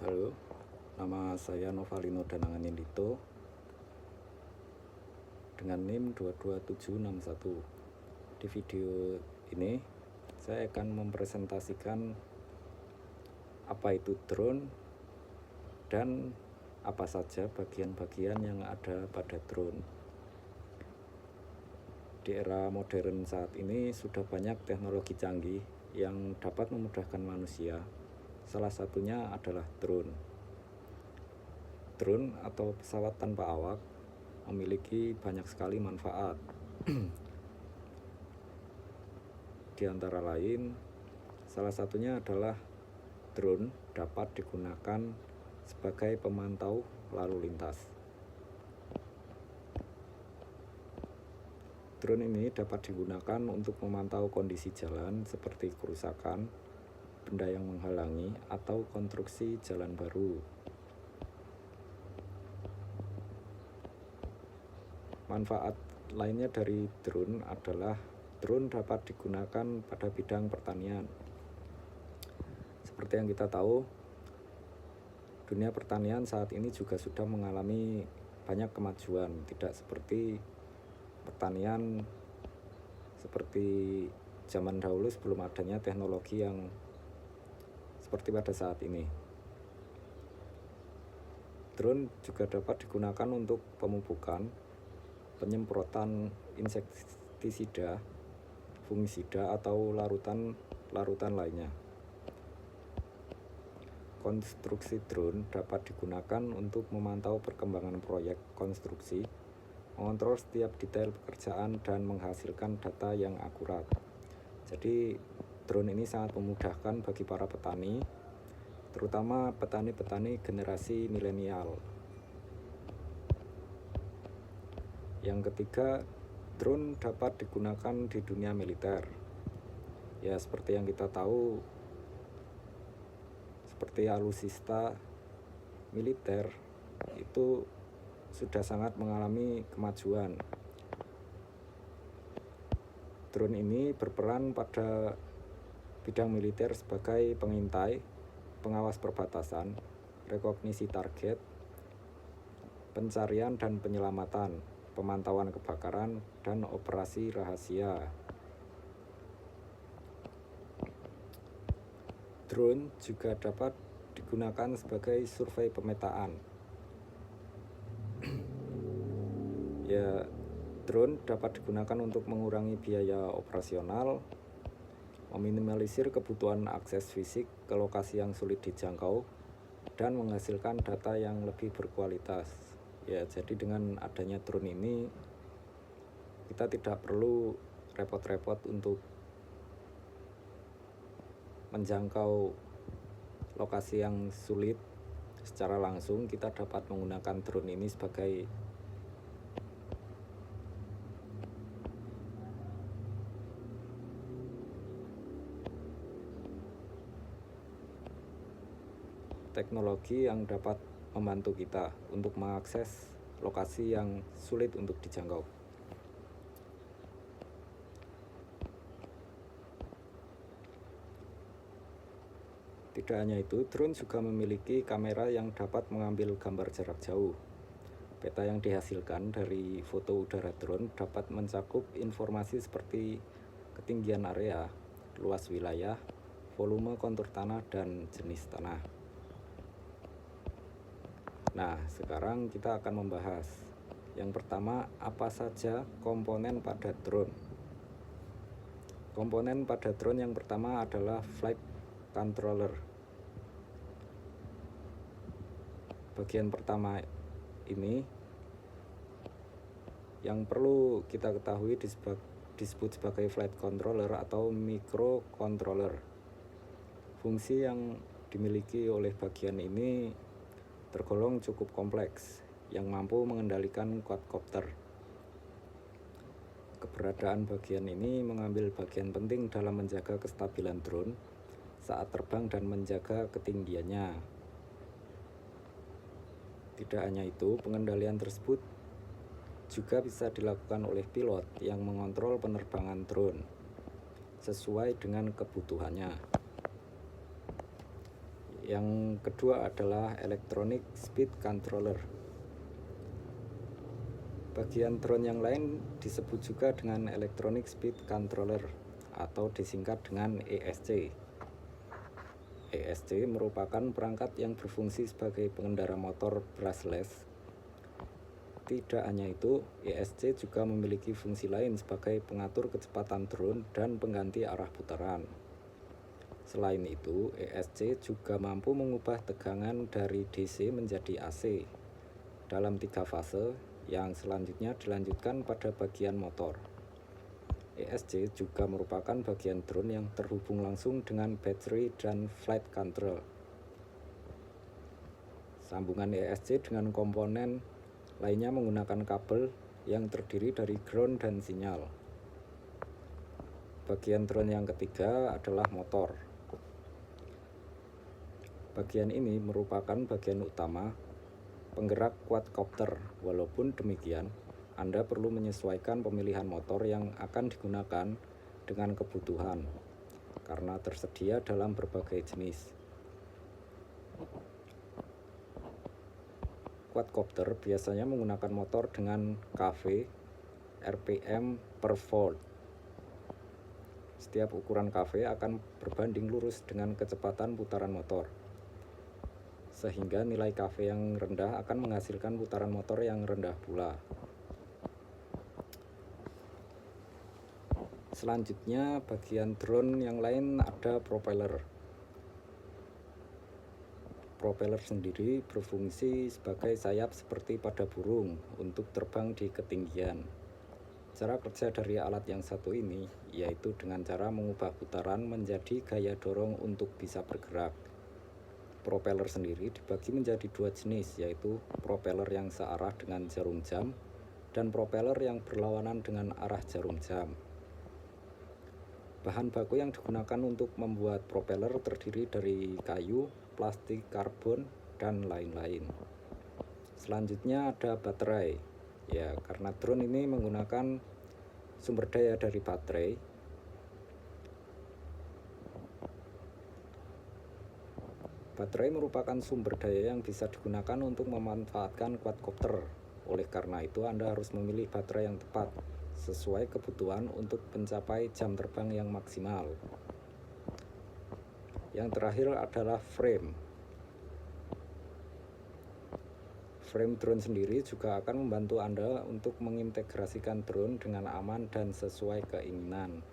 Halo, nama saya Novalino Danangan Indito dengan NIM 22761. Di video ini saya akan mempresentasikan apa itu drone dan apa saja bagian-bagian yang ada pada drone. Di era modern saat ini sudah banyak teknologi canggih yang dapat memudahkan manusia. Salah satunya adalah drone. Drone atau pesawat tanpa awak memiliki banyak sekali manfaat. Di antara lain, salah satunya adalah drone dapat digunakan sebagai pemantau lalu lintas. Drone ini dapat digunakan untuk memantau kondisi jalan seperti kerusakan, benda yang menghalangi, atau konstruksi jalan baru. Manfaat lainnya dari drone adalah drone dapat digunakan pada bidang pertanian. Seperti yang kita tahu, dunia pertanian saat ini juga sudah mengalami banyak kemajuan, tidak seperti pertanian seperti zaman dahulu sebelum adanya teknologi yang seperti pada saat ini. Drone juga dapat digunakan untuk pemupukan, penyemprotan insektisida, fungisida, atau larutan lainnya. Konstruksi drone dapat digunakan untuk memantau perkembangan proyek konstruksi, mengontrol setiap detail pekerjaan, dan menghasilkan data yang akurat. Jadi drone ini sangat memudahkan bagi para petani, terutama petani-petani generasi milenial. Yang ketiga, drone dapat digunakan di dunia militer. Ya, seperti yang kita tahu, seperti alutsista militer itu sudah sangat mengalami kemajuan. Drone ini berperan pada bidang militer sebagai pengintai, pengawas perbatasan, rekognisi target, pencarian dan penyelamatan, pemantauan kebakaran, dan operasi rahasia. Drone juga dapat digunakan sebagai survei pemetaan. Ya, drone dapat digunakan untuk mengurangi biaya operasional, meminimalisir kebutuhan akses fisik ke lokasi yang sulit dijangkau, dan menghasilkan data yang lebih berkualitas. Ya, jadi dengan adanya drone ini kita tidak perlu repot-repot untuk menjangkau lokasi yang sulit secara langsung. Kita dapat menggunakan drone ini sebagai teknologi yang dapat membantu kita untuk mengakses lokasi yang sulit untuk dijangkau. Tidak hanya itu, drone juga memiliki kamera yang dapat mengambil gambar jarak jauh. Peta yang dihasilkan dari foto udara drone dapat mencakup informasi seperti ketinggian area, luas wilayah, volume kontur tanah, dan jenis tanah. Nah, sekarang kita akan membahas yang pertama, apa saja komponen pada drone. Komponen pada drone yang pertama adalah flight controller. Bagian pertama ini yang perlu kita ketahui disebut sebagai flight controller atau microcontroller. Fungsi yang dimiliki oleh bagian ini tergolong cukup kompleks, yang mampu mengendalikan quadcopter. Keberadaan bagian ini mengambil bagian penting dalam menjaga kestabilan drone saat terbang dan menjaga ketinggiannya. Tidak hanya itu, pengendalian tersebut juga bisa dilakukan oleh pilot yang mengontrol penerbangan drone sesuai dengan kebutuhannya. Yang kedua adalah Electronic Speed Controller. Bagian drone yang lain disebut juga dengan Electronic Speed Controller atau disingkat dengan ESC. ESC merupakan perangkat yang berfungsi sebagai pengendara motor brushless. Tidak hanya itu, ESC juga memiliki fungsi lain sebagai pengatur kecepatan drone dan pengganti arah putaran. Selain itu, ESC juga mampu mengubah tegangan dari DC menjadi AC dalam 3 fase yang selanjutnya dilanjutkan pada bagian motor. ESC juga merupakan bagian drone yang terhubung langsung dengan battery dan flight control. Sambungan ESC dengan komponen lainnya menggunakan kabel yang terdiri dari ground dan sinyal. Bagian drone yang ketiga adalah motor. Bagian ini merupakan bagian utama penggerak quadcopter. Walaupun demikian, Anda perlu menyesuaikan pemilihan motor yang akan digunakan dengan kebutuhan, karena tersedia dalam berbagai jenis. Quadcopter biasanya menggunakan motor dengan kV RPM per volt. Setiap ukuran kV akan berbanding lurus dengan kecepatan putaran motor, sehingga nilai kV yang rendah akan menghasilkan putaran motor yang rendah pula. Selanjutnya, bagian drone yang lain ada propeller. Propeller sendiri berfungsi sebagai sayap seperti pada burung untuk terbang di ketinggian. Cara kerja dari alat yang satu ini yaitu dengan cara mengubah putaran menjadi gaya dorong untuk bisa bergerak. Propeller sendiri dibagi menjadi 2 jenis, yaitu propeller yang searah dengan jarum jam dan propeller yang berlawanan dengan arah jarum jam. Bahan baku yang digunakan untuk membuat propeller terdiri dari kayu, plastik, karbon, dan lain-lain. Selanjutnya ada baterai. Ya, karena drone ini menggunakan sumber daya dari baterai, baterai merupakan sumber daya yang bisa digunakan untuk memanfaatkan quadcopter. Oleh karena itu, Anda harus memilih baterai yang tepat sesuai kebutuhan untuk mencapai jam terbang yang maksimal. Yang terakhir adalah frame. Frame drone sendiri juga akan membantu Anda untuk mengintegrasikan drone dengan aman dan sesuai keinginan.